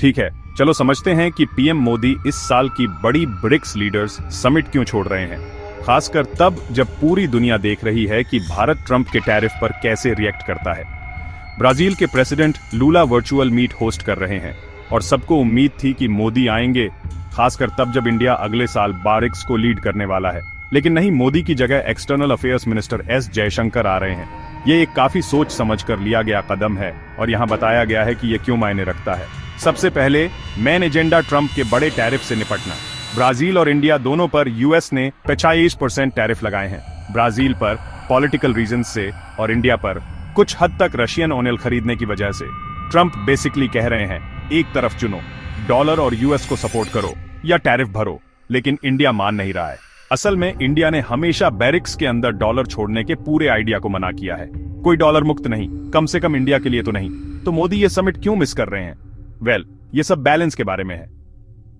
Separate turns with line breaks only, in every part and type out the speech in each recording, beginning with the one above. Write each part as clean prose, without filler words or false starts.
ठीक है, चलो समझते हैं कि पीएम मोदी इस साल की बड़ी ब्रिक्स लीडर्स समिट क्यों छोड़ रहे हैं। खासकर तब जब पूरी दुनिया देख रही है कि भारत ट्रंप के टैरिफ पर कैसे रिएक्ट करता है। ब्राजील के प्रेसिडेंट लूला वर्चुअल मीट होस्ट कर रहे हैं और सबको उम्मीद थी कि मोदी आएंगे, खासकर तब जब इंडिया अगले साल ब्रिक्स को लीड करने वाला है। लेकिन नहीं, मोदी की जगह external affairs minister S Jaishankar आ रहे हैं। ये एक काफी सोच समझ कर लिया गया कदम है और यहाँ बताया गया है कि ये क्यों मायने रखता है। सबसे पहले मेन एजेंडा ट्रंप के बड़े टैरिफ से निपटना। ब्राजील और इंडिया दोनों पर यूएस ने 45% टैरिफ लगाए हैं। ब्राजील पर पॉलिटिकल रीजन से और इंडिया पर कुछ हद तक रशियन ऑयल खरीदने की वजह से। ट्रंप बेसिकली कह रहे हैं, एक तरफ चुनो, डॉलर और यूएस को सपोर्ट करो या टैरिफ भरो। लेकिन इंडिया मान नहीं रहा है। असल में इंडिया ने हमेशा ब्रिक्स के अंदर डॉलर छोड़ने के पूरे आइडिया को मना किया है। कोई डॉलर मुक्त नहीं, कम से कम इंडिया के लिए तो नहीं। तो मोदी ये समिट क्यों मिस कर रहे हैं? ये सब बैलेंस के बारे में है।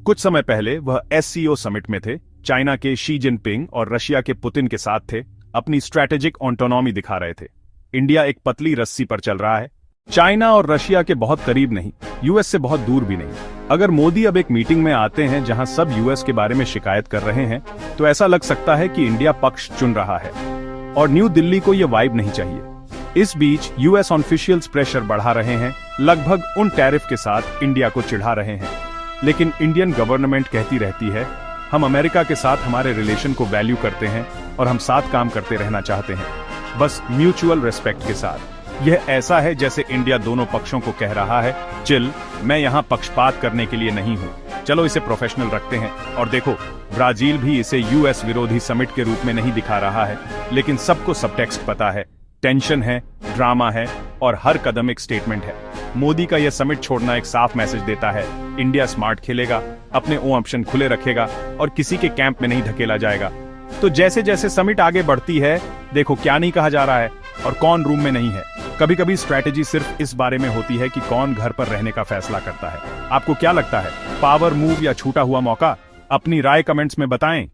कुछ समय पहले वह एससीओ समिट में थे, चाइना के शी जिनपिंग और रशिया के पुतिन के साथ थे, अपनी स्ट्रैटेजिक ऑटोनॉमी दिखा रहे थे। इंडिया एक पतली रस्सी पर चल रहा है, चाइना और रशिया के बहुत करीब नहीं, यूएस से बहुत दूर भी नहीं। अगर मोदी अब एक मीटिंग में आते हैं जहां सब यूएस के बारे में शिकायत कर रहे हैं, तो ऐसा लग सकता है कि इंडिया पक्ष चुन रहा है और न्यू दिल्ली को यह वाइब नहीं चाहिए। इस बीच यूएस ऑफिशियल्स प्रेशर बढ़ा रहे हैं, लगभग उन टैरिफ के साथ इंडिया को चिढ़ा रहे हैं। लेकिन इंडियन गवर्नमेंट कहती रहती है, हम अमेरिका के साथ हमारे रिलेशन को वैल्यू करते हैं और हम साथ काम करते रहना चाहते हैं, बस म्यूचुअल रिस्पेक्ट के साथ। यह ऐसा है जैसे इंडिया दोनों पक्षों को कह रहा है, चिल, मैं यहाँ पक्षपात करने के लिए नहीं हूँ, चलो इसे प्रोफेशनल रखते हैं। और देखो, ब्राजील भी इसे यूएस विरोधी समिट के रूप में नहीं दिखा रहा है, लेकिन सबको सबटेक्स्ट पता है, टेंशन है, ड्रामा है और हर कदम एक स्टेटमेंट है। मोदी का यह समिट छोड़ना एक साफ मैसेज देता है, इंडिया स्मार्ट खेलेगा, अपने ऑप्शन खुले रखेगा और किसी के कैंप में नहीं धकेला जाएगा। तो जैसे जैसे समिट आगे बढ़ती है, देखो क्या नहीं कहा जा रहा है और कौन रूम में नहीं है। कभी कभी स्ट्रैटेजी सिर्फ इस बारे में होती है कि कौन घर पर रहने का फैसला करता है। आपको क्या लगता है, पावर मूव या छूटा हुआ मौका? अपनी राय कमेंट्स में बताएं।